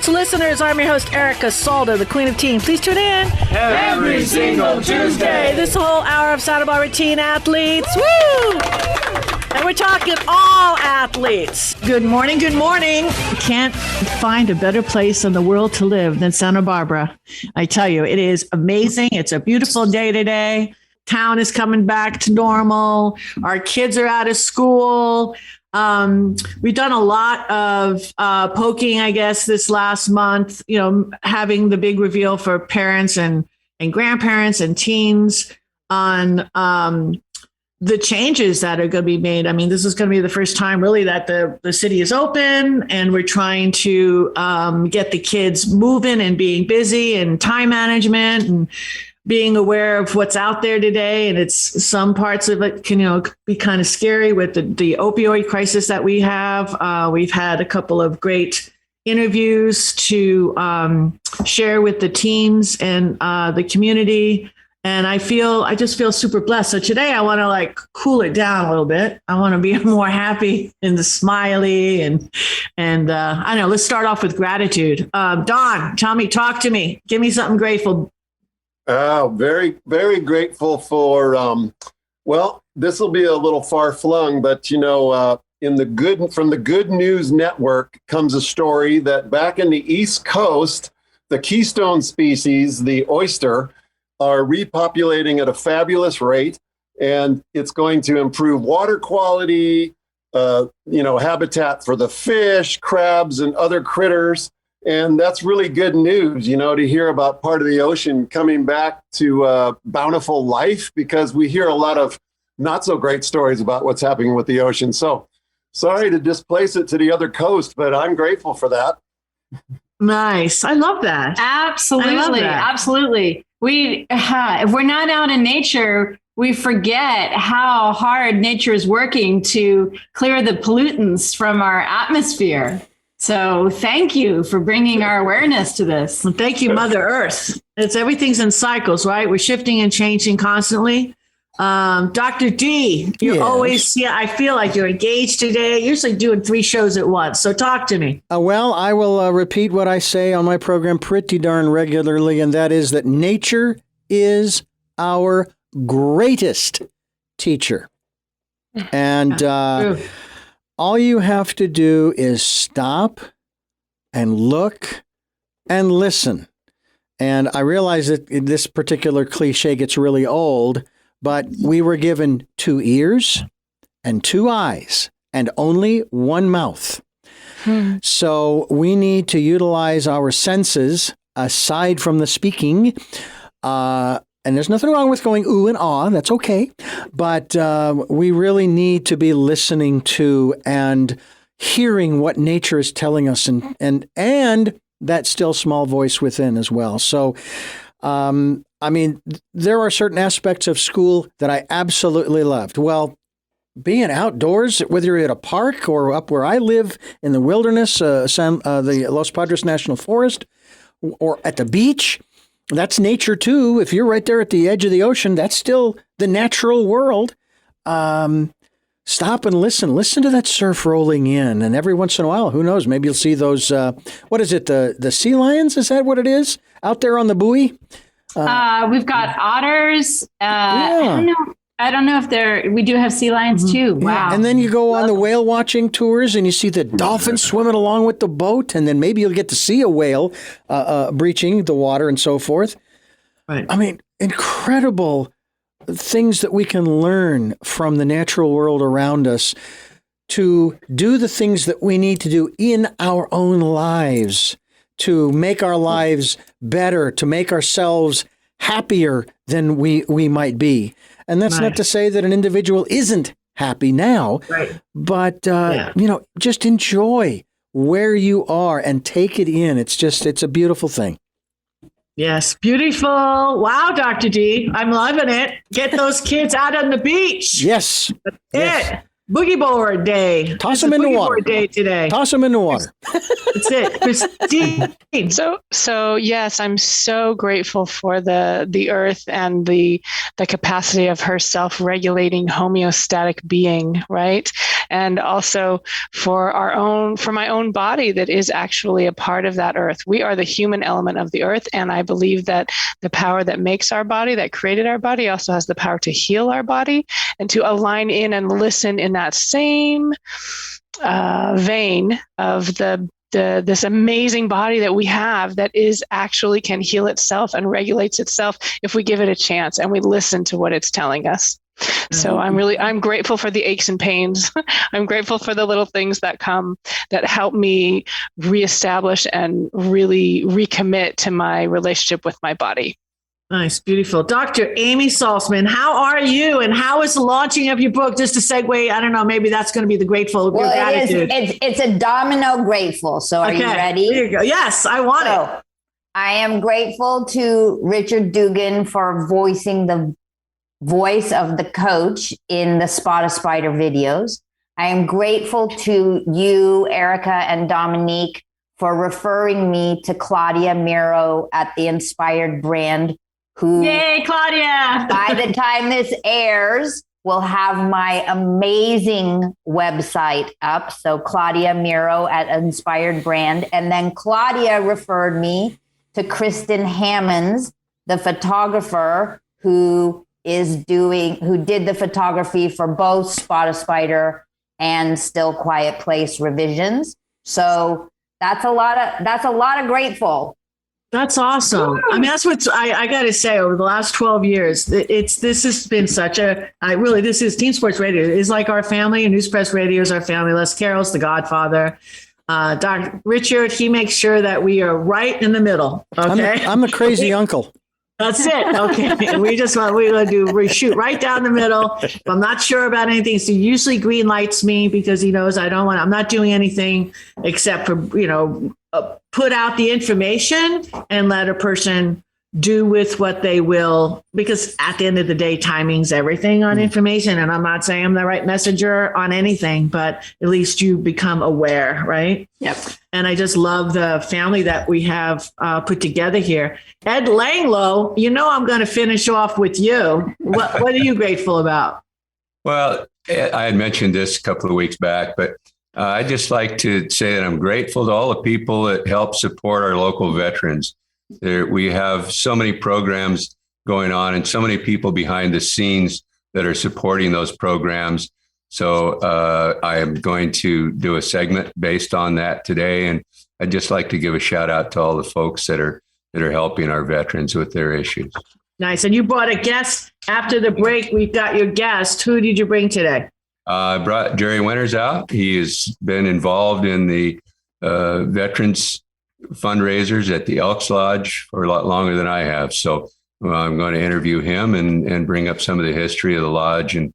sports listeners. I'm your host, Erica Salda, the Queen of Teen. Please tune in every single Tuesday. This whole hour of Santa Barbara teen athletes. Woo! And we're talking all athletes. Good morning, good morning. Can't find a better place in the world to live than Santa Barbara. I tell you, it is amazing. It's a beautiful day today. Town is coming back to normal. Our kids are out of school. We've done a lot of poking, I guess, this last month, having the big reveal for parents and grandparents and teens on the changes that are going to be made. I mean, this is going to be the first time really that the city is open, and we're trying to get the kids moving and being busy and time management and being aware of what's out there today. And it's some parts of it can, be kind of scary with the opioid crisis that we have. We've had a couple of great interviews to share with the teams and the community. And I just feel super blessed. So today I want to cool it down a little bit. I want to be more happy and smiley and I don't know, let's start off with gratitude. Don, talk to me. Give me something grateful. Very, very grateful for, this will be a little far flung, but from the Good News Network comes a story that back in the East Coast, the keystone species, the oyster, are repopulating at a fabulous rate, and it's going to improve water quality, habitat for the fish, crabs, and other critters. And that's really good news, to hear about part of the ocean coming back to bountiful life, because we hear a lot of not so great stories about what's happening with the ocean. So sorry to displace it to the other coast, but I'm grateful for that. Nice. I love that. Absolutely. I love that. Absolutely. If we're not out in nature, we forget how hard nature is working to clear the pollutants from our atmosphere. So thank you for bringing our awareness to this. Well, thank you, Mother Earth. Everything's in cycles, right? We're shifting and changing constantly. Dr. D, you're always, I feel like you're engaged today. You're usually doing 3 shows at once. So talk to me. I will repeat what I say on my program pretty darn regularly, and that is that nature is our greatest teacher. And all you have to do is stop and look and listen. And I realize that this particular cliche gets really old, but we were given 2 ears and 2 eyes and only 1 mouth. So we need to utilize our senses aside from the speaking. And there's nothing wrong with going ooh and ah. That's okay. But we really need to be listening to and hearing what nature is telling us and that still small voice within as well. So, there are certain aspects of school that I absolutely loved. Well, being outdoors, whether you're at a park or up where I live in the wilderness, the Los Padres National Forest, or at the beach, that's nature too. If you're right there at the edge of the ocean, that's still the natural world. Stop and listen. Listen to that surf rolling in. And every once in a while, who knows, maybe you'll see those, what is it, the sea lions? Is that what it is? Out there on the buoy? We've got otters. I don't know if we do have sea lions too. Wow. Yeah. And then you go on the whale watching tours and you see the dolphins swimming along with the boat. And then maybe you'll get to see a whale breaching the water and so forth. Right. I mean, incredible things that we can learn from the natural world around us to do the things that we need to do in our own lives, to make our lives better, to make ourselves happier than we might be. And that's not to say that an individual isn't happy now, but, just enjoy where you are and take it in. It's a beautiful thing. Yes, beautiful. Wow, Dr. D, I'm loving it. Get those kids out on the beach. Yes. That's it. Boogie board day. Toss them in the water. Boogie board day today. Toss them in the water. That's it. Christine. So yes, I'm so grateful for the earth and the capacity of her self-regulating homeostatic being, right? and also for my own body that is actually a part of that earth. We are the human element of the earth. And I believe that the power that makes our body, that created our body, also has the power to heal our body and to align in and listen in that same vein of this amazing body that we have that is actually can heal itself and regulates itself if we give it a chance and we listen to what it's telling us. So I'm grateful for the aches and pains. I'm grateful for the little things that come that help me reestablish and really recommit to my relationship with my body. Nice, beautiful. Dr. Amy Salzman, how are you? And how is the launching of your book? Just to segue, I don't know, maybe that's going to be the grateful. Well, it's a domino grateful. So are you ready? There you go. Yes, I want it. I am grateful to Richard Dugan for voicing the voice of the coach in the Spot a Spider videos. I am grateful to you, Erica and Dominique, for referring me to Claudia Miro at the Inspired Brand, who, yay, Claudia! by the time this airs, will have my amazing website up. So Claudia Miro at Inspired Brand. And then Claudia referred me to Kristen Hammonds, the photographer who did the photography for both Spot a Spider and Still Quiet Place revisions. So that's a lot of grateful. That's awesome. I mean, that's what I got to say. Over the last 12 years, this has been such this is Team Sports Radio. It's like our family, and News Press Radio is our family. Les Carroll's the godfather. Dr. Richard, he makes sure that we are right in the middle. Okay, I'm a crazy uncle. That's it. Okay. We shoot right down the middle. If I'm not sure about anything, so he usually green lights me because he knows I'm not doing anything except for, put out the information and let a person do with what they will, because at the end of the day, timing's everything on information. And I'm not saying I'm the right messenger on anything, but at least you become aware, right? Yep. And I just love the family that we have put together here. Ed Langlow, I'm going to finish off with you. What are you grateful about? Well, I had mentioned this a couple of weeks back, but I'd just like to say that I'm grateful to all the people that help support our local veterans. We have so many programs going on and so many people behind the scenes that are supporting those programs. So I am going to do a segment based on that today. And I'd just like to give a shout out to all the folks that are helping our veterans with their issues. Nice. And you brought a guest after the break. We've got your guest. Who did you bring today? I brought Jerry Winters out. He has been involved in the veterans fundraisers at the Elks Lodge for a lot longer than I have. So I'm going to interview him and bring up some of the history of the lodge and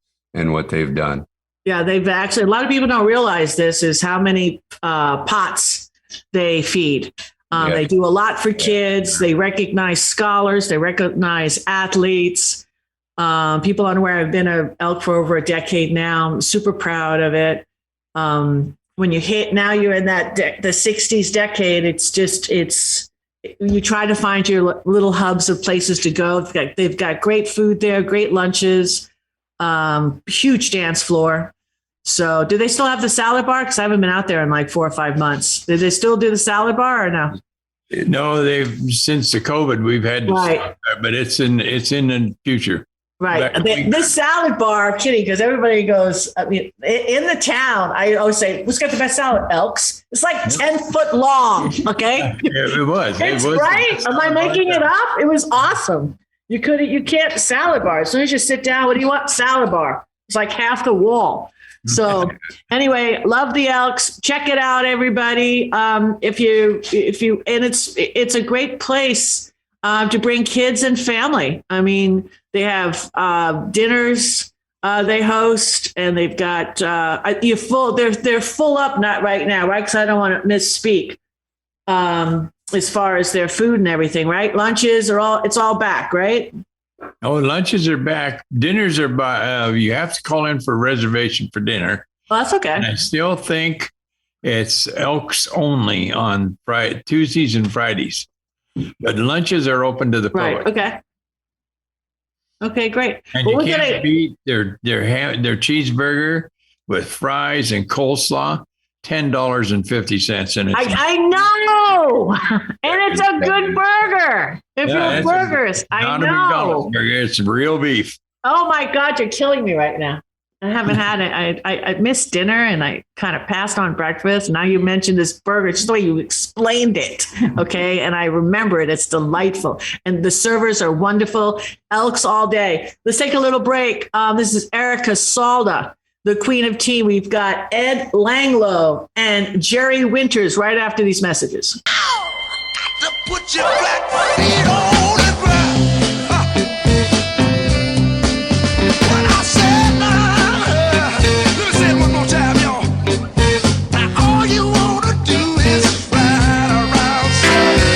what they've done. Yeah, they've actually, a lot of people don't realize this is how many pots they feed. They do a lot for kids. They recognize scholars. They recognize athletes. People unaware. I've been an elk for over a decade now. I'm super proud of it. When you hit, now you're in that the 60s decade, you try to find your little hubs of places to go. They've got great food there, great lunches, huge dance floor. So do they still have the salad bar? Because I haven't been out there in like 4 or 5 months. Do they still do the salad bar or no? No, since the COVID, we've had to stop there, but it's in the future. Right. This salad bar, kidding, because everybody goes, I mean, in the town, I always say, who's got the best salad? Elks. It's like 10 foot long. Okay. It was. Right. Am I making it up? It was awesome. You can't salad bar. As soon as you sit down, what do you want? Salad bar. It's like half the wall. So anyway, love the Elks. Check it out, everybody. If you, and it's a great place to bring kids and family. I mean, they have dinners they host, and they've got they're full up, not right now, right? Because I don't want to misspeak. As far as their food and everything, right? Lunches it's all back, right? Oh, lunches are back. Dinners are by. You have to call in for a reservation for dinner. Well, that's okay. And I still think it's Elks only on Tuesdays and Fridays, but lunches are open to the public. Right. Okay. Okay, great. And you can't beat their cheeseburger with fries and coleslaw, $10.50. And I know. And it's a good burger. If you're burgers, I not know. a McDonald's burger, it's real beef. Oh my God, you're killing me right now. I haven't had it. I missed dinner and I kind of passed on breakfast. Now you mentioned this burger, just the way you explained it. Okay. And I remember it. It's delightful. And the servers are wonderful. Elks all day. Let's take a little break. This is Erica Salda, the queen of tea. We've got Ed Langlow and Jerry Winters right after these messages. To put your black feet on the ground. When I said let me say it one more time, y'all. Now all you wanna do is ride around Sally.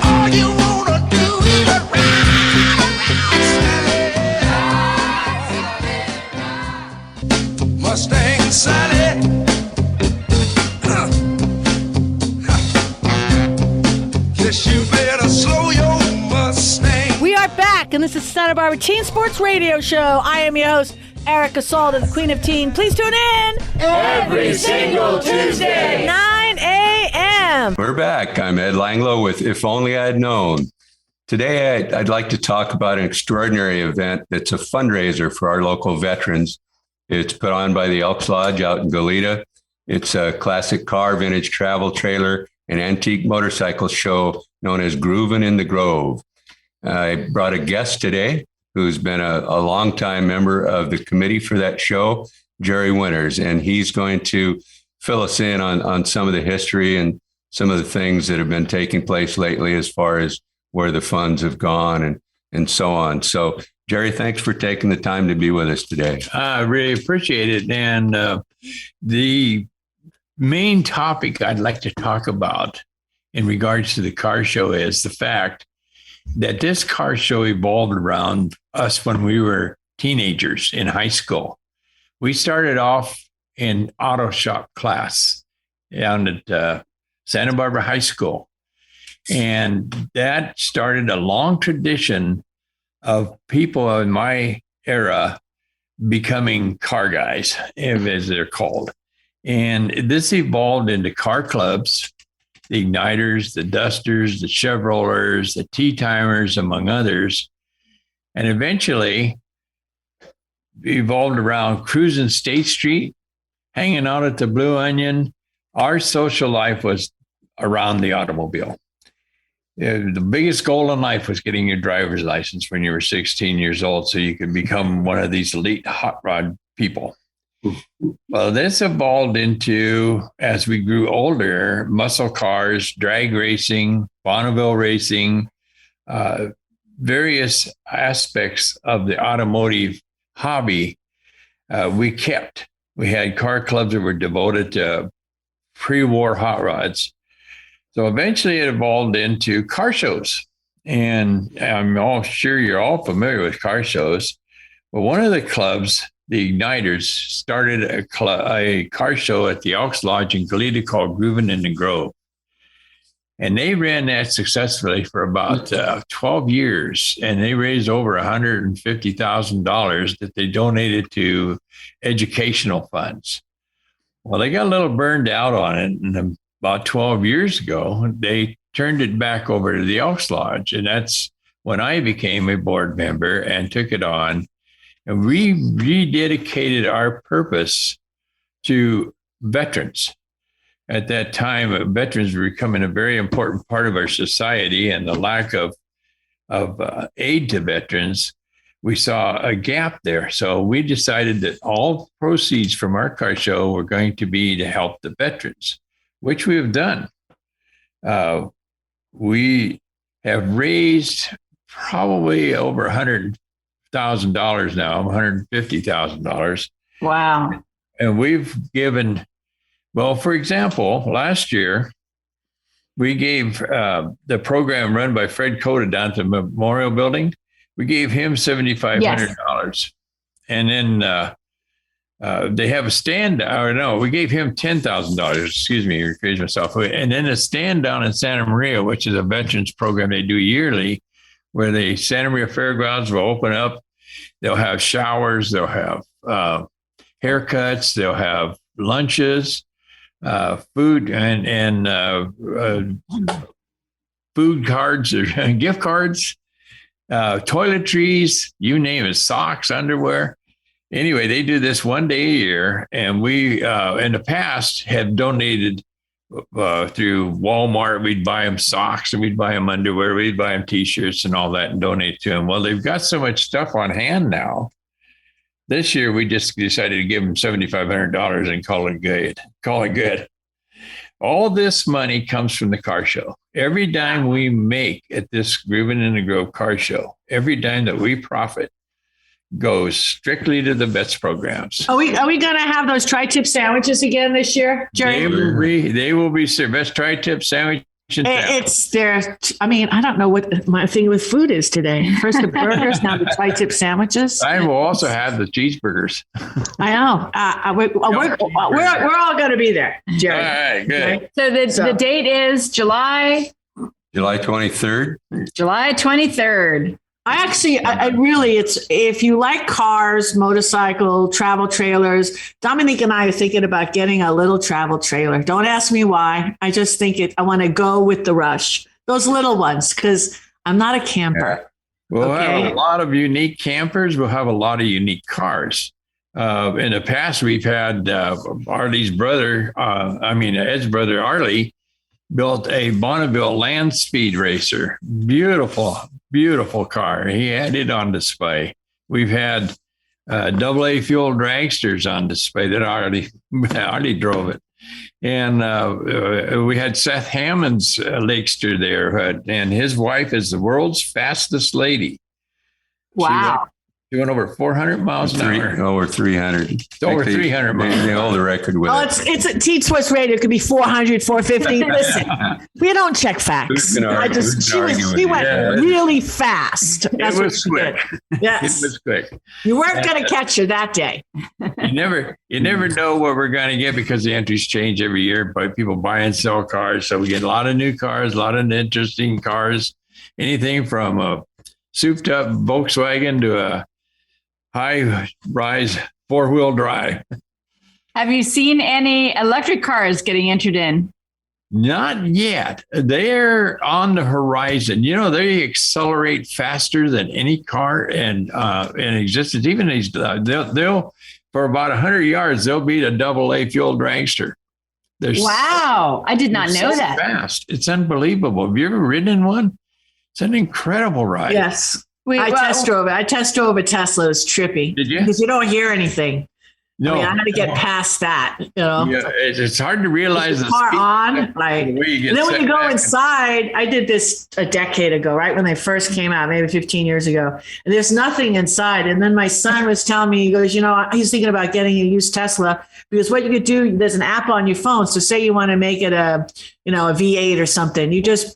All you wanna do is ride around Sally. Mustang Sally. You better slow your Mustang. We are back, and this is Santa Barbara Teen Sports Radio Show. I am your host, Erica Salda, the queen of teen. Please tune in every single Tuesday, 9 a.m. We're back. I'm Ed Langlow with If Only I'd Known. Today, I'd like to talk about an extraordinary event that's a fundraiser for our local veterans. It's put on by the Elks Lodge out in Goleta. It's a classic car, vintage travel trailer, an antique motorcycle show known as Groovin' in the Grove. I brought a guest today who's been a longtime member of the committee for that show, Jerry Winters, and he's going to fill us in on some of the history and some of the things that have been taking place lately as far as where the funds have gone and so on. So, Jerry, thanks for taking the time to be with us today. I really appreciate it. And the main topic I'd like to talk about in regards to the car show is the fact that this car show evolved around us when we were teenagers in high school. We started off in auto shop class down at Santa Barbara High School. And that started a long tradition of people in my era becoming car guys, as they're called. And this evolved into car clubs, the Igniters, the Dusters, the Chevrolers, the Tea Timers, among others. And eventually evolved around cruising State Street, hanging out at the Blue Onion. Our social life was around the automobile. The biggest goal in life was getting your driver's license when you were 16 years old so you could become one of these elite hot rod people. Well, this evolved into, as we grew older, muscle cars, drag racing, Bonneville racing, various aspects of the automotive hobby we kept. We had car clubs that were devoted to pre-war hot rods. So eventually it evolved into car shows. And I'm all sure you're all familiar with car shows. But one of the clubs, the Igniters, started a car show at the Elks Lodge in Goleta called Groovin' in the Grove. And they ran that successfully for about 12 years. And they raised over $150,000 that they donated to educational funds. Well, they got a little burned out on it. And about 12 years ago, they turned it back over to the Elks Lodge. And that's when I became a board member and took it on. And we rededicated our purpose to veterans. At that time, veterans were becoming a very important part of our society, and the lack of aid to veterans, we saw a gap there. So we decided that all proceeds from our car show were going to be to help the veterans, which we have done. We have raised probably over $100,000 now, $150,000. Wow. And we've given, well, for example, last year, we gave the program run by Fred Cota down at the Memorial Building. We gave him $7,500. Yes. And then they have a stand, or no, we gave him $10,000. Excuse me, I rephrased myself. And then a stand down in Santa Maria, which is a veterans program they do yearly. where the Santa Maria Fairgrounds will open up. They'll have showers. They'll have haircuts. They'll have lunches, food, and food cards or gift cards, toiletries, you name it, socks, underwear. Anyway, they do this one day a year, and we, in the past, have donated through Walmart. We'd buy them socks, and we'd buy them underwear, we'd buy them T-shirts and all that, and donate to them. Well, they've got so much stuff on hand now. This year, we just decided to give them $7,500 and call it good. Call it good. All this money comes from the car show. Every dime we make at this Groovin' in the Grove car show, every dime that we profit goes strictly to the vets programs. Are we going to have those tri-tip sandwiches again this year, Jerry? They will be best tri-tip sandwich. It's there. I mean, I don't know what my thing with food is today. First the burgers, now the tri-tip sandwiches. I will also have the cheeseburgers. I know. We're all going to be there, Jerry. All right, good. Okay? So the date is July 23rd. July 23rd. I really, it's, if you like cars, motorcycle, travel trailers, Dominique and I are thinking about getting a little travel trailer. Don't ask me why. I just think I want to go with the rush. Those little ones, because I'm not a camper. We'll have a lot of unique campers. We'll have a lot of unique cars. In the past, we've had Arlie's brother, Ed's brother, Arlie, built a Bonneville land speed racer. Beautiful car. He had it on display. We've had AA fuel dragsters on display that already drove it. And we had Seth Hammond's Lakester there, and his wife is the world's fastest lady. Wow. She went over 400 miles an hour. Over 300. Over 300 miles. They hold the record with it. It's a T-Twist radio. It could be 400, 450. Listen, we don't check facts. She went really fast. That's it was quick. Yes. It was quick. You weren't going to catch her that day. You never know what we're going to get because the entries change every year by people buy and sell cars. So we get a lot of new cars, a lot of interesting cars, anything from a souped up Volkswagen to a high-rise four-wheel drive. Have you seen any electric cars getting entered in? Not yet. They're on the horizon. You know, they accelerate faster than any car in existence. Even these, they'll for about 100 yards, they'll beat a AA fuel dragster. Wow, I did not know that. Fast. It's unbelievable. Have you ever ridden in one? It's an incredible ride. Yes. I test drove it. I test drove a Tesla. It was trippy. Did you? Because you don't hear anything. No. I had to get past that. You know? Yeah, it's hard to realize the car on. And then when you go inside, I did this a decade ago, right? When they first came out, maybe 15 years ago. And there's nothing inside. And then my son was telling me, he goes, he's thinking about getting a used Tesla because what you could do, there's an app on your phone. So say you want to make it a V8 or something. You just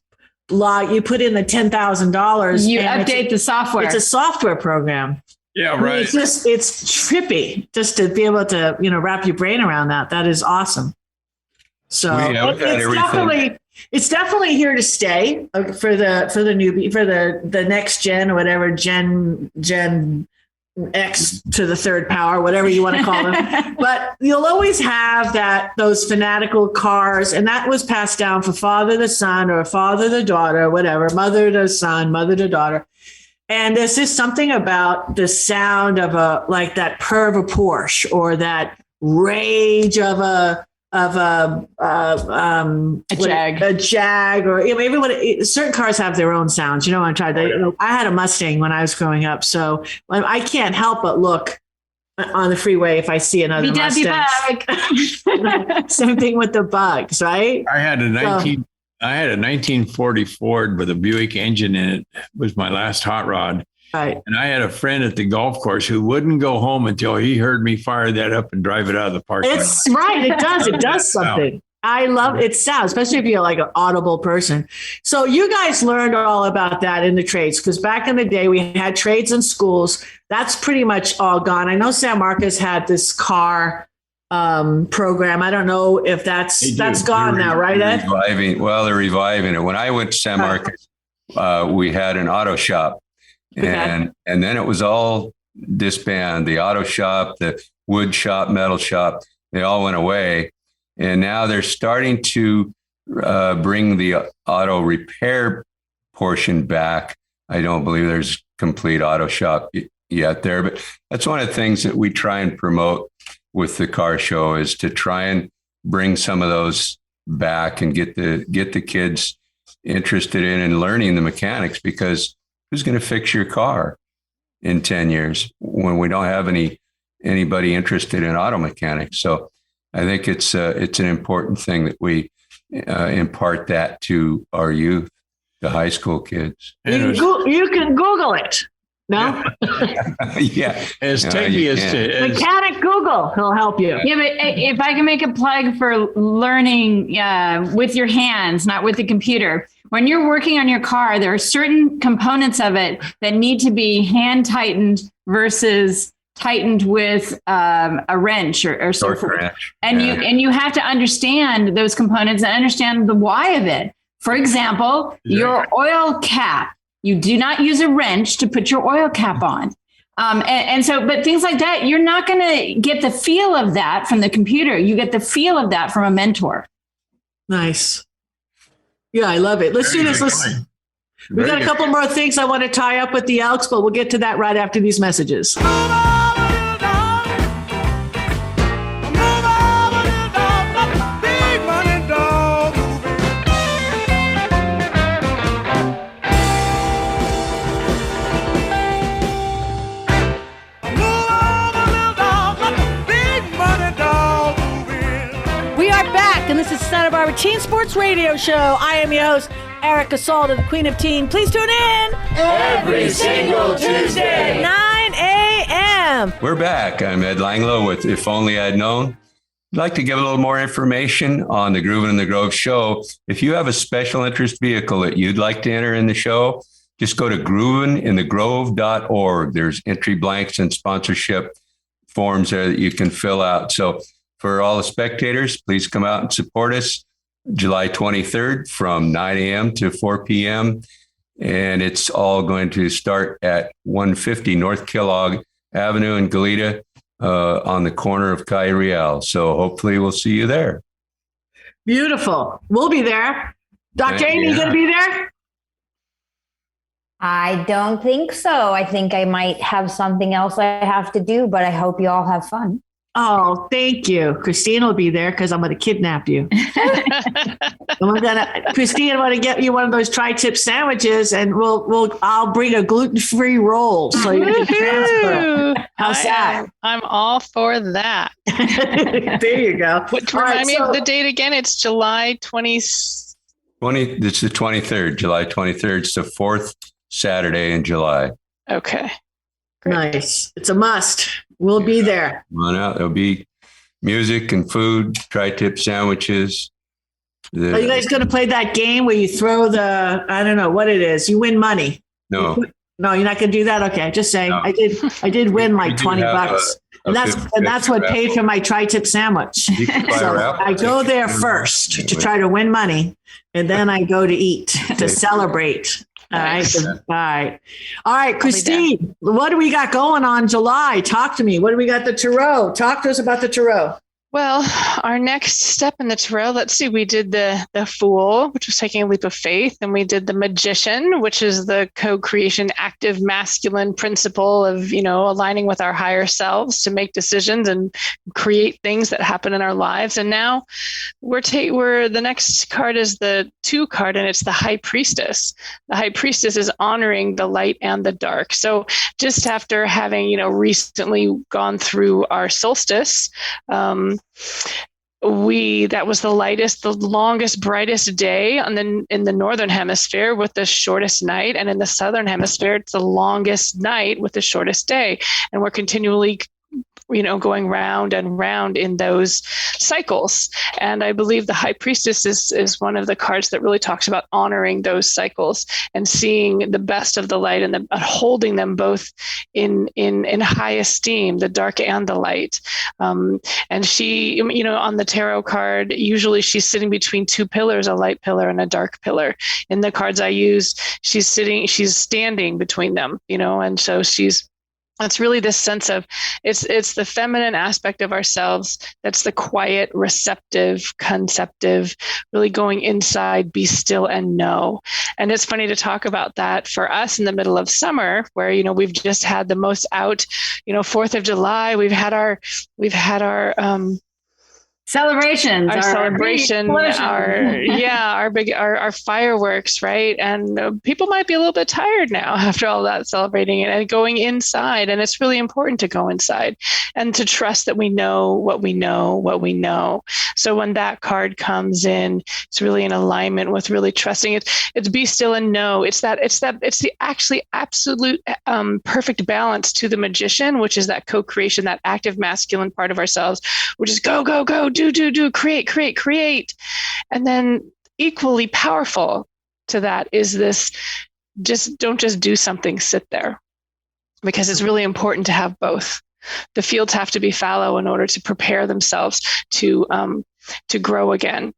you put in the $10,000. You update the software. It's a software program. Yeah, right. It's trippy just to be able to, wrap your brain around that. That is awesome. So it's definitely here to stay for the newbie, for the next gen or whatever, Gen X to the third power, whatever you want to call them. But you'll always have those fanatical cars, and that was passed down from father to son or father to daughter, whatever, mother to son, mother to daughter. And there's just something about the sound of that purr of a Porsche or that rage of a Jag, or maybe certain cars have their own sounds. I'm trying. I had a Mustang when I was growing up, so I can't help but look on the freeway if I see another Mustang. Same thing with the Bugs, right? I had a 1940 Ford with a Buick engine in it. It was my last hot rod. Right. And I had a friend at the golf course who wouldn't go home until he heard me fire that up and drive it out of the parking lot. It's right. It does. It does something. I love it. Sounds, especially if you're like an audible person. So you guys learned all about that in the trades, because back in the day we had trades in schools. That's pretty much all gone. I know San Marcos had this car program. I don't know if that's gone now, right, Ed? They're reviving it. When I went to San Marcos, we had an auto shop, and then it was all disbanded. The auto shop, the wood shop, metal shop, they all went away. And now they're starting to bring the auto repair portion back. I don't believe there's complete auto shop yet there, but that's one of the things that we try and promote with the car show, is to try and bring some of those back and get the kids interested in and learning the mechanics, because who's going to fix your car in 10 years when we don't have anybody interested in auto mechanics? So I think it's an important thing that we impart that to our youth, the high school kids. You can Google it. No? Yeah. As techy as Mechanic Google, he'll help you. Yeah, but if I can make a plug for learning with your hands, not with the computer. When you're working on your car, there are certain components of it that need to be hand tightened versus tightened with a wrench or so forth. And you have to understand those components and understand the why of it. For example, your oil cap. You do not use a wrench to put your oil cap on. But things like that, you're not going to get the feel of that from the computer. You get the feel of that from a mentor. Nice. Yeah, I love it. Let's do this. We got a couple more things I want to tie up with the Elks, but we'll get to that right after these messages. And this is Santa Barbara Teen Sports Radio Show. I am your host, Erica Salter, the Queen of Teen. Please tune in every single Tuesday, 9 a.m. We're back. I'm Ed Langlow with If Only I'd Known. I'd like to give a little more information on the Groovin' in the Grove show. If you have a special interest vehicle that you'd like to enter in the show, just go to groovinginthegrove.org. There's entry blanks and sponsorship forms there that you can fill out. So for all the spectators, please come out and support us July 23rd from 9 a.m. to 4 p.m. And it's all going to start at 150 North Kellogg Avenue in Goleta on the corner of Calle Real. So hopefully we'll see you there. Beautiful. We'll be there. Dr. Amy, you going to be there? I don't think so. I think I might have something else I have to do, but I hope you all have fun. Oh, thank you. Christine will be there because I'm going to kidnap you. Christine, I'm going to get you one of those tri-tip sandwiches, and I'll bring a gluten-free roll so you can transfer. How's that? I'm all for that. There you go. Remind me of the date again. It's July 20th. It's the 23rd, July 23rd. It's the fourth Saturday in July. Okay. Great. Nice. It's a must. We'll be there. Come on out. There'll be music and food, tri-tip sandwiches. Are you guys going to play that game where you throw I don't know what it is. You win money. No, you're not going to do that. Okay. Just saying. No. I did win like $20. And that's what paid for my tri-tip sandwich. So I go there first to try to win money. And then I go to eat to celebrate. All right. All right, Christine, what do we got going on July? Talk to me. What do we got? The Tarot. Talk to us about the Tarot. Well, our next step in the Tarot, let's see, we did the Fool, which was taking a leap of faith, and we did the Magician, which is the co-creation, active masculine principle of, aligning with our higher selves to make decisions and create things that happen in our lives. And now the next card is the 2 card, and it's the High Priestess. The High Priestess is honoring the light and the dark. So just after having, recently gone through our solstice, that was the longest, brightest day in the northern hemisphere with the shortest night, and in the southern hemisphere it's the longest night with the shortest day, and we're continually going round and round in those cycles. And I believe the High Priestess is one of the cards that really talks about honoring those cycles and seeing the best of the light and holding them both in high esteem, the dark and the light. And she, on the tarot card, usually she's sitting between two pillars, a light pillar and a dark pillar. In the cards I use, she's standing between them, and so it's really this sense of it's the feminine aspect of ourselves that's the quiet, receptive, conceptive, really going inside, be still and know. And it's funny to talk about that for us in the middle of summer, where we've just had the most out, 4th of July. We've had our celebrations, our celebration, our fireworks, right? And people might be a little bit tired now after all that celebrating and going inside. And it's really important to go inside and to trust that we know what we know. So when that card comes in, it's really in alignment with really trusting it. It's be still and know. It's the actually absolute perfect balance to the magician, which is that co-creation, that active masculine part of ourselves, which is go, go, go, do, create. And then equally powerful to that is this, don't just do something, sit there, because it's really important to have both. The fields have to be fallow in order to prepare themselves to grow again.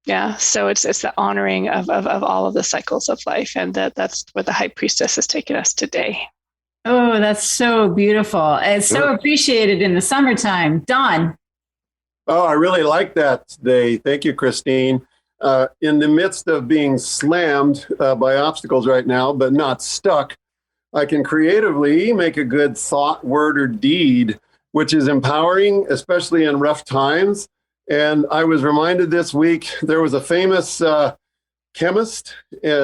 Yeah. So it's the honoring of all of the cycles of life. And that's where the High Priestess has taken us today. Oh, that's so beautiful. It's so appreciated in the summertime. Don. Oh, I really like that today. Thank you, Christine. In the midst of being slammed by obstacles right now, but not stuck, I can creatively make a good thought, word, or deed, which is empowering, especially in rough times. And I was reminded this week, there was a famous chemist,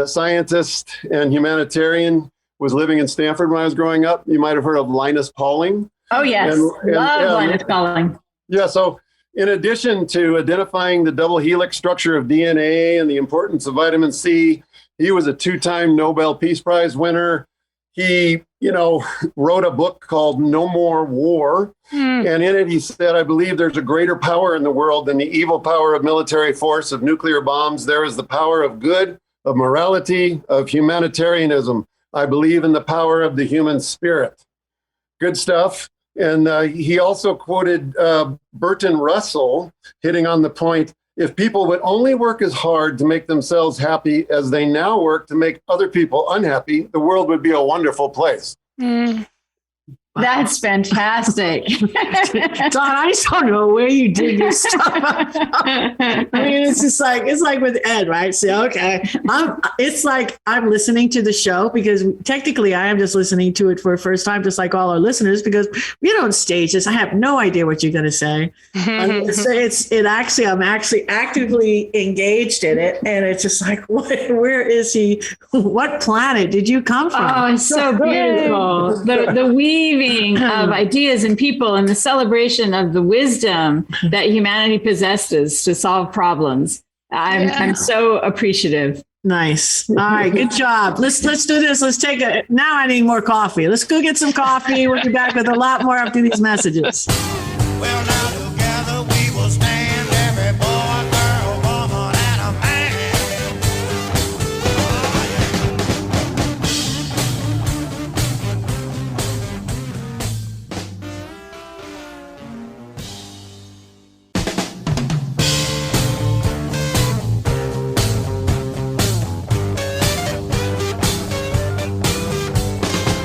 scientist, and humanitarian was living in Stanford when I was growing up. You might have heard of Linus Pauling. Oh, yes. Love Linus Pauling. Yeah, so in addition to identifying the double helix structure of DNA and the importance of vitamin C, he was a 2-time Nobel Peace Prize winner. He, wrote a book called No More War. And in it, he said, I believe there's a greater power in the world than the evil power of military force, of nuclear bombs. There is the power of good, of morality, of humanitarianism. I believe in the power of the human spirit. Good stuff. And he also quoted Bertrand Russell, hitting on the point, if people would only work as hard to make themselves happy as they now work to make other people unhappy, the world would be a wonderful place. That's fantastic. Don, I just don't know where you did this stuff. I mean, it's like with Ed, right? So, okay. It's like I'm listening to the show because technically I am just listening to it for the first time, just like all our listeners, because we don't stage this. I have no idea what you're going to say. I'm actually actively engaged in it. And it's just like, where is he? What planet did you come from? Oh, it's so beautiful. The weaving of ideas and people and the celebration of the wisdom that humanity possesses to solve problems. I'm so appreciative. Nice. All right. Good job. Let's do this. Let's take now I need more coffee. Let's go get some coffee. We'll be back with a lot more after these messages. Well, now together we will stand, every boy, girl, woman, and a man.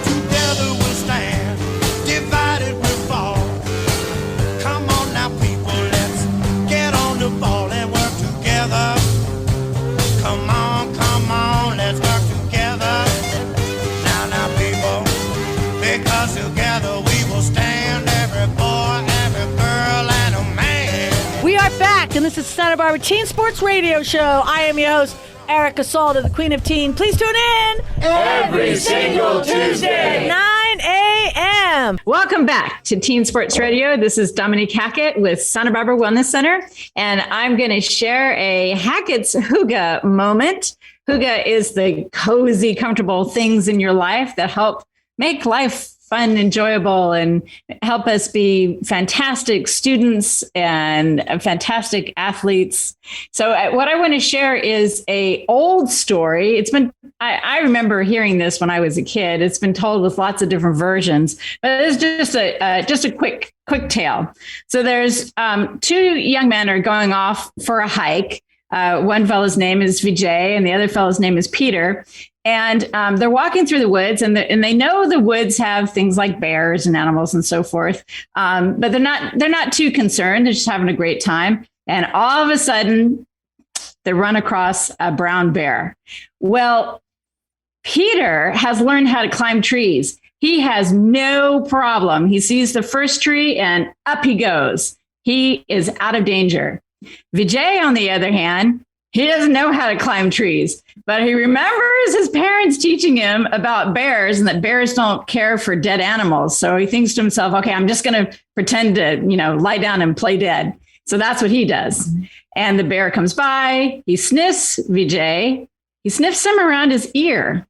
Together we'll stand, divided we'll fall. Come on now, people, let's get on the ball and work together. Come on, let's work together. Now, people, because together we will stand, every boy, every girl, and a man. We are back, and this is Santa Barbara Teen Sports Radio Show. I am your host, Erica Salda, the Queen of Teen. Please tune in every single Tuesday, 9 a.m. Welcome back to Teen Sports Radio. This is Dominique Hackett with Santa Barbara Wellness Center, and I'm going to share a Hackett's Hygge moment. Hygge is the cozy, comfortable things in your life that help make life fun, enjoyable, and help us be fantastic students and fantastic athletes. So what I want to share is a old story. It's been, I remember hearing this when I was a kid. It's been told with lots of different versions, but it's just a quick tale. So there's two young men are going off for a hike. One fellow's name is Vijay and the other fellow's name is Peter. And they're walking through the woods, and they know the woods have things like bears and animals and so forth. But they're not too concerned. They're just having a great time. And all of a sudden, they run across a brown bear. Well, Peter has learned how to climb trees. He has no problem. He sees the first tree and up he goes. He is out of danger. Vijay, on the other hand, he doesn't know how to climb trees, but he remembers his parents teaching him about bears and that bears don't care for dead animals. So he thinks to himself, okay, I'm just going to pretend to, lie down and play dead. So that's what he does. And the bear comes by, he sniffs Vijay, he sniffs him around his ear.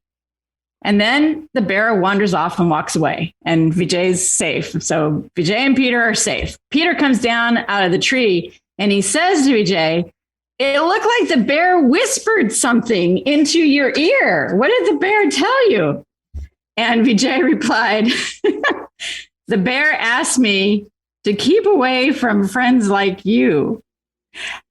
And then the bear wanders off and walks away, and Vijay's safe. So Vijay and Peter are safe. Peter comes down out of the tree and he says to Vijay, "It looked like the bear whispered something into your ear. What did the bear tell you?" And Vijay replied, "The bear asked me to keep away from friends like you."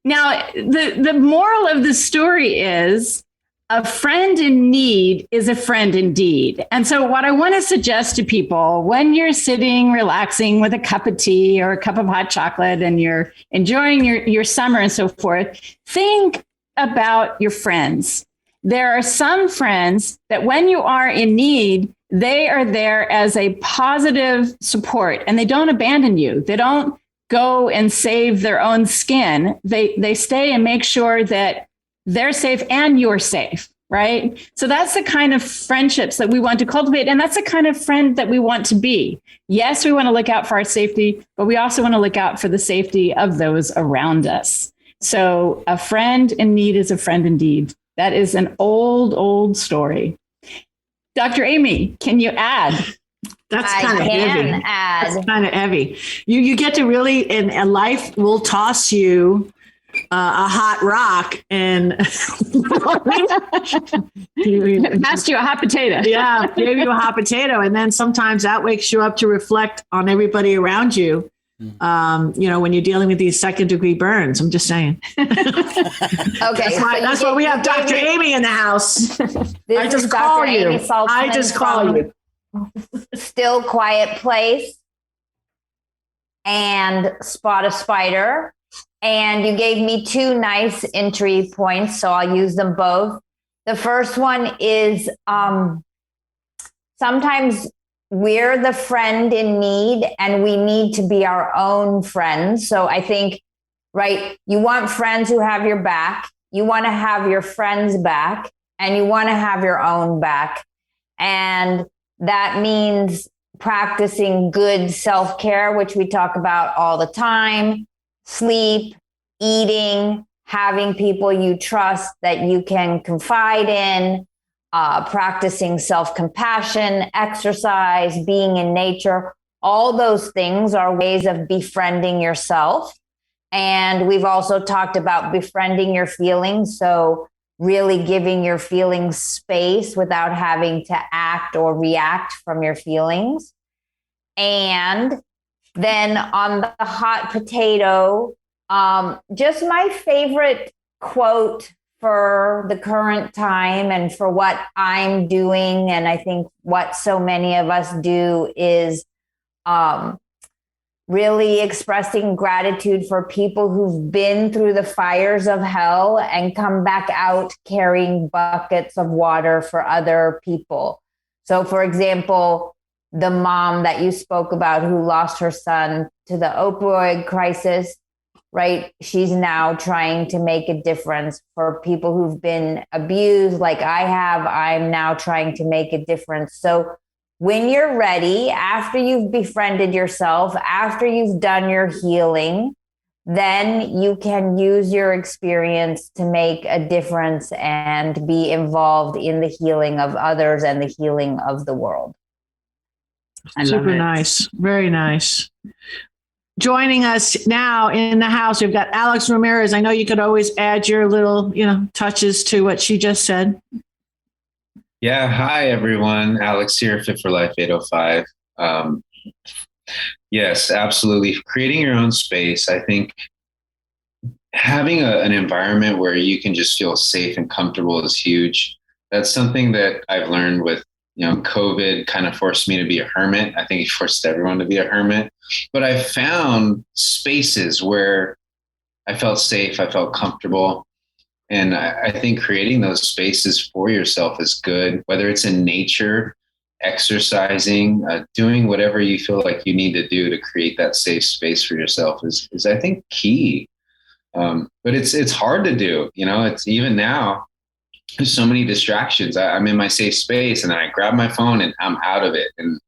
Now, the moral of the story is a friend in need is a friend indeed. And so what I want to suggest to people when you're sitting, relaxing with a cup of tea or a cup of hot chocolate and you're enjoying your summer and so forth, think about your friends. There are some friends that when you are in need, they are there as a positive support and they don't abandon you. They don't go and save their own skin. They stay and make sure that they're safe and you're safe, right? So that's the kind of friendships that we want to cultivate. And that's the kind of friend that we want to be. Yes, we want to look out for our safety, but we also want to look out for the safety of those around us. So a friend in need is a friend indeed. That is an old, old story. Dr. Amy, can you add? That's kind of heavy. That's kind of heavy. You get to really, and life will toss you a hot rock and passed you a hot potato. Yeah, gave you a hot potato. And then sometimes that wakes you up to reflect on everybody around you. When you're dealing with these second-degree burns. I'm just saying. Okay. That's why we have Dr. Amy in the house. I just call you. I just call you. Still Quiet Place and Spot a Spider. And you gave me two nice entry points, so I'll use them both. The first one is sometimes we're the friend in need and we need to be our own friends. So I think, right, you want friends who have your back, you want to have your friends' back, and you want to have your own back. And that means practicing good self-care, which we talk about all the time. Sleep, eating, having people you trust that you can confide in, practicing self-compassion, exercise, being in nature. All those things are ways of befriending yourself. And we've also talked about befriending your feelings. So really giving your feelings space without having to act or react from your feelings. And then on the hot potato, just my favorite quote for the current time and for what I'm doing, and I think what so many of us do, is really expressing gratitude for people who've been through the fires of hell and come back out carrying buckets of water for other people. So, for example, the mom that you spoke about who lost her son to the opioid crisis, right? She's now trying to make a difference for people who've been abused like I have. I'm now trying to make a difference. So when you're ready, after you've befriended yourself, after you've done your healing, then you can use your experience to make a difference and be involved in the healing of others and the healing of the world. I love Super it. nice. Very nice. Joining us now in the house, we've got Alex Ramirez. I know you could always add your little, touches to what she just said. Yeah. Hi, everyone. Alex here, Fit for Life 805. Yes, absolutely. Creating your own space. I think having an environment where you can just feel safe and comfortable is huge. That's something that I've learned with, COVID kind of forced me to be a hermit. I think it forced everyone to be a hermit. But I found spaces where I felt safe, I felt comfortable. And I think creating those spaces for yourself is good, whether it's in nature, exercising, doing whatever you feel like you need to do to create that safe space for yourself is I think, key. But it's hard to do. It's even now, there's so many distractions. I'm in my safe space and I grab my phone and I'm out of it. And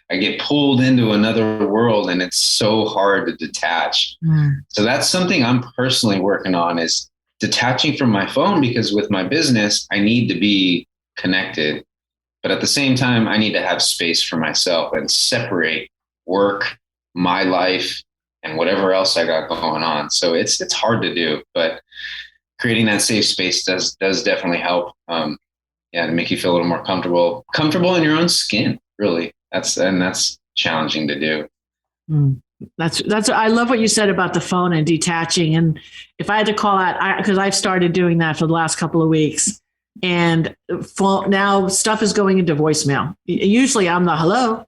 I get pulled into another world and it's so hard to detach. So that's something I'm personally working on, is detaching from my phone, because with my business, I need to be connected. But at the same time, I need to have space for myself and separate work, my life, and whatever else I got going on. So it's hard to do, but creating that safe space does definitely help. To make you feel a little more comfortable in your own skin, really. That's challenging to do. That's I love what you said about the phone and detaching. And if I had to call out, because I've started doing that for the last couple of weeks, and now stuff is going into voicemail. Usually I'm the hello,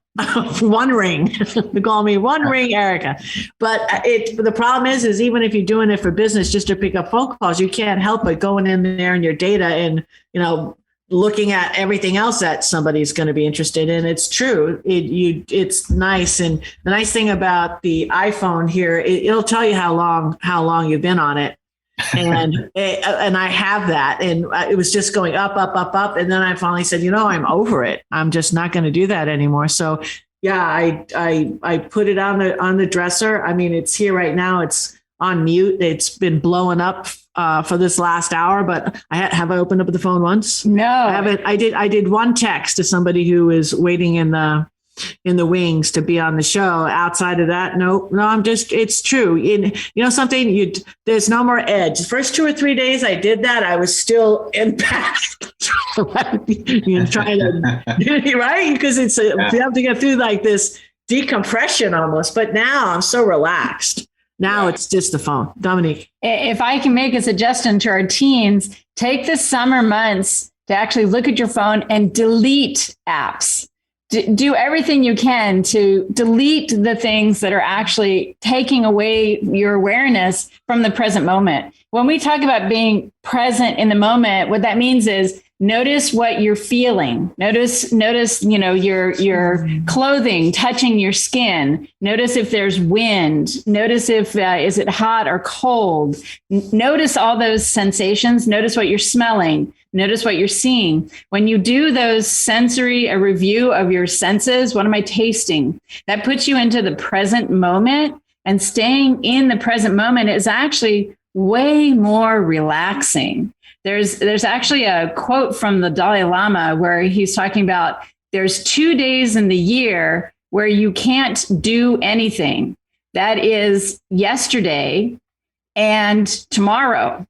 one ring. They call me one ring, Erica. But the problem is even if you're doing it for business, just to pick up phone calls, you can't help but going in there in your data and looking at everything else that somebody's going to be interested in. It's true. It's nice. And the nice thing about the iPhone here, it'll tell you how long you've been on it. And I have that. And it was just going up, up, up, up. And then I finally said, I'm over it. I'm just not going to do that anymore. So yeah, I put it on the dresser. I mean, it's here right now. It's on mute. It's been blowing up for this last hour, but have I opened up the phone once? No, I haven't. I did one text to somebody who is waiting in the wings to be on the show. Outside of that, no, it's true. Something, there's no more edge. The first 2 or 3 days I did that, I was still impacted. Trying to, right? Because you have to get through like this decompression almost, but now I'm so relaxed. Now it's just the phone. Dominique. If I can make a suggestion to our teens, take the summer months to actually look at your phone and delete apps. Do everything you can to delete the things that are actually taking away your awareness from the present moment. When we talk about being present in the moment, what that means is notice what you're feeling. Notice, your clothing touching your skin. Notice if there's wind. Notice if, is it hot or cold? Notice all those sensations. Notice what you're smelling. Notice what you're seeing. When you do a review of your senses, what am I tasting? That puts you into the present moment, and staying in the present moment is actually way more relaxing. There's actually a quote from the Dalai Lama where he's talking about there's 2 days in the year where you can't do anything. That is yesterday and tomorrow.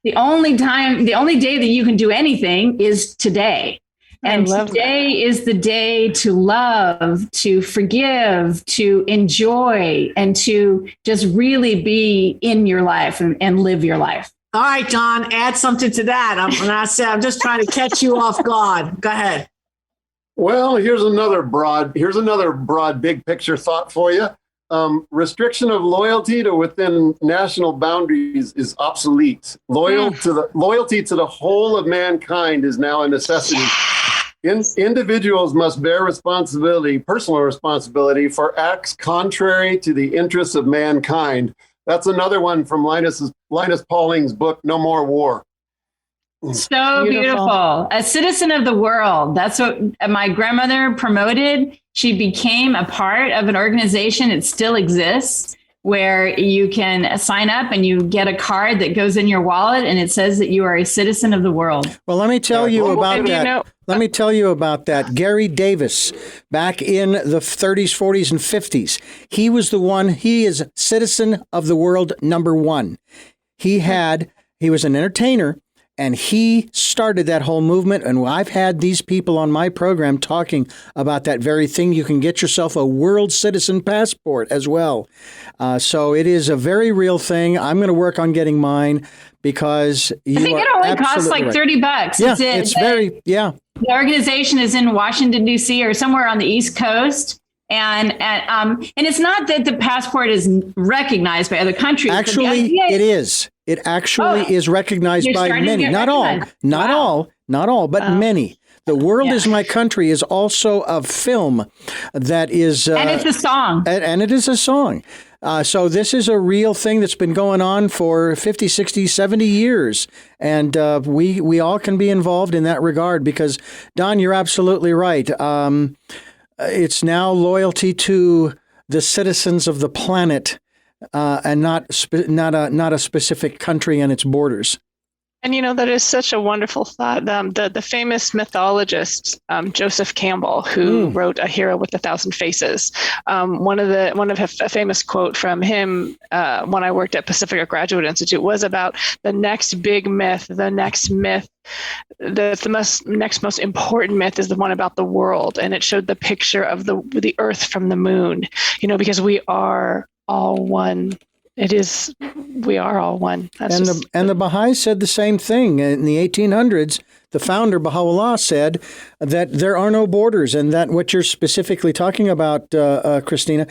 The only day that you can do anything is today. And today is the day to love, to forgive, to enjoy, and to just really be in your life and live your life. All right, Don, add something to that. I'm just trying to catch you off guard. Go ahead. Well, here's another broad big picture thought for you. Restriction of loyalty to within national boundaries is obsolete. Loyalty to the whole of mankind is now a necessity. Individuals must bear personal responsibility for acts contrary to the interests of mankind. That's another one from Linus Pauling's book, No More War. So beautiful. A citizen of the world. That's what my grandmother promoted. She became a part of an organization. It still exists, where you can sign up and you get a card that goes in your wallet and it says that you are a citizen of the world. Well, let me tell you about that. Let me tell you about that. Gary Davis, back in the 30s, 40s, and 50s, he was the one, he is citizen of the world #1. He was an entertainer, and he started that whole movement. And I've had these people on my program talking about that very thing. You can get yourself a world citizen passport as well. So it is a very real thing. I'm going to work on getting mine because I think it only costs like $30. Yeah, The organization is in Washington, D.C. or somewhere on the East Coast. And it's not that the passport is recognized by other countries. Actually, it is. It actually is recognized by many. Not all, but many. The World is My Country is also a film that is... and it's a song. And it is a song. So this is a real thing that's been going on for 50, 60, 70 years. And we all can be involved in that regard because, Don, you're absolutely right. It's now loyalty to the citizens of the planet and not a specific country and its borders. And, that is such a wonderful thought. The famous mythologist, Joseph Campbell, who wrote A Hero with 1,000 Faces. One of a famous quote from him when I worked at Pacifica Graduate Institute was about the next big myth, the next most important myth is the one about the world. And it showed the picture of the earth from the moon, because we are all one. We are all one. The Baha'is said the same thing. In the 1800s, the founder, Baha'u'llah, said that there are no borders, and that what you're specifically talking about, Christina,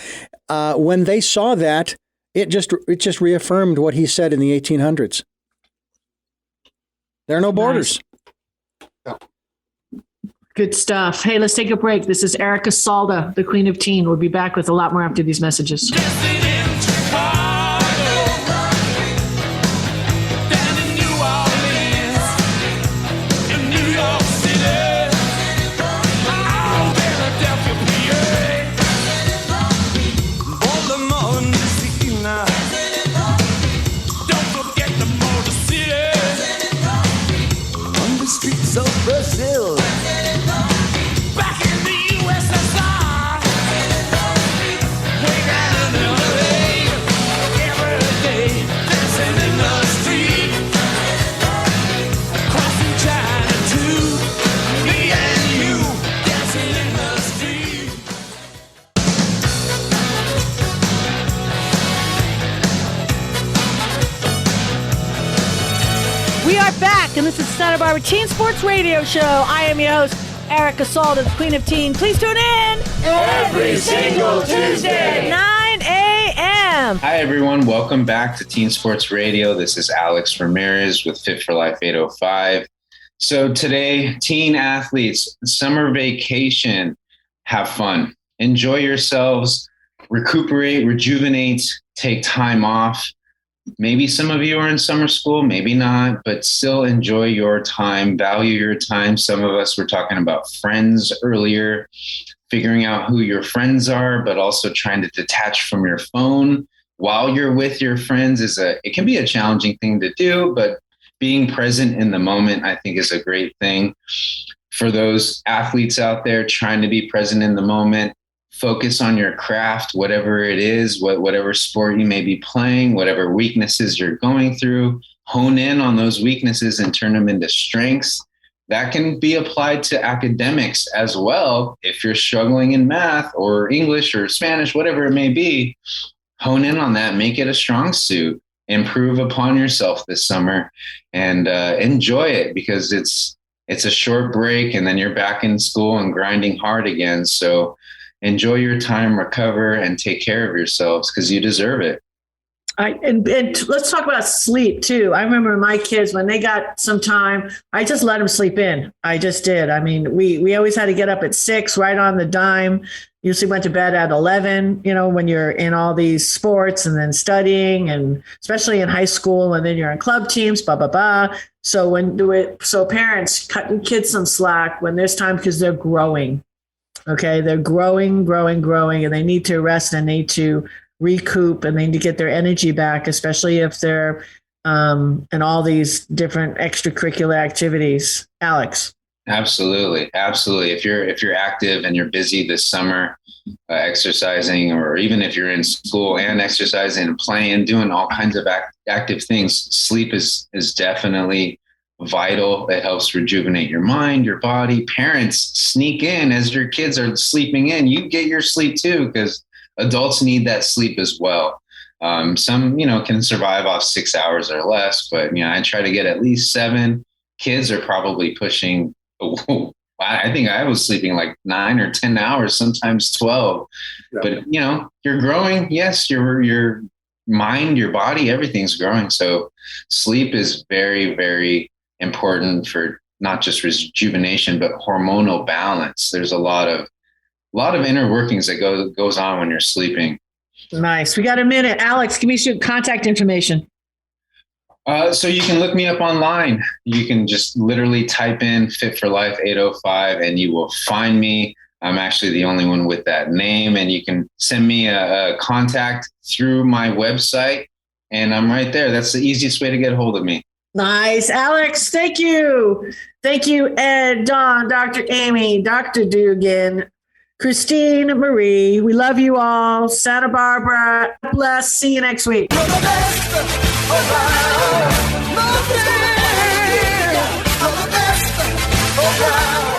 when they saw that, it just reaffirmed what he said in the 1800s. There are no borders. Nice. Good stuff. Hey, let's take a break. This is Erica Salda, the Queen of Teen. We'll be back with a lot more after these messages. Brazil. Back in the USSR. We got another day. Every day. Dancing in the street. Crossing China too. Me and you. Dancing in the street. We are back, and this is Santa Barbara Teen Sports Radio Show. I am your host, Erica Salda, the Queen of Teen. Please tune in every single Tuesday, 9 a.m. Hi, everyone. Welcome back to Teen Sports Radio. This is Alex Ramirez with Fit for Life 805. So today, teen athletes, summer vacation, have fun, enjoy yourselves, recuperate, rejuvenate, take time off. Maybe some of you are in summer school, maybe not, but still enjoy your time, value your time. Some of us were talking about friends earlier, figuring out who your friends are, but also trying to detach from your phone while you're with your friends it can be a challenging thing to do, but being present in the moment, I think, is a great thing. For those athletes out there trying to be present in the moment, focus on your craft, whatever it is, whatever sport you may be playing, whatever weaknesses you're going through, hone in on those weaknesses and turn them into strengths. That can be applied to academics as well. If you're struggling in math or English or Spanish, whatever it may be, hone in on that, make it a strong suit, improve upon yourself this summer, and enjoy it, because it's a short break and then you're back in school and grinding hard again. So enjoy your time, recover, and take care of yourselves, because you deserve it. And let's talk about sleep too. I remember my kids, when they got some time, I just let them sleep in. I just did. I mean, we always had to get up at 6, right on the dime. Usually went to bed at 11, when you're in all these sports and then studying, and especially in high school, and then you're in club teams, blah, blah, blah. So parents, cutting kids some slack when there's time, because they're growing. Okay, they're growing, and they need to rest and need to recoup and they need to get their energy back, especially if they're in all these different extracurricular activities. Alex. Absolutely. If you're active and you're busy this summer, exercising, or even if you're in school and exercising and playing, doing all kinds of active things, sleep is definitely vital. It helps rejuvenate your mind, your body. Parents, sneak in as your kids are sleeping in. You get your sleep too, because adults need that sleep as well. Some, can survive off 6 hours or less, but, I try to get at least 7. Kids are probably pushing, I think I was sleeping like 9 or 10 hours, sometimes 12. Yeah. But, you're growing. Yes, your mind, your body, everything's growing. So sleep is very, very important for not just rejuvenation, but hormonal balance. There's a lot of inner workings that goes on when you're sleeping. Nice. We got a minute. Alex, give me some contact information. So you can look me up online. You can just literally type in Fit for Life 805 and you will find me. I'm actually the only one with that name, and you can send me a contact through my website and I'm right there. That's the easiest way to get a hold of me. Nice. Alex, thank you. Thank you, Ed, Don, Dr. Amy, Dr. Dugan, Christine, Marie. We love you all. Santa Barbara. Bless. See you next week. You're the best around. You're the best around.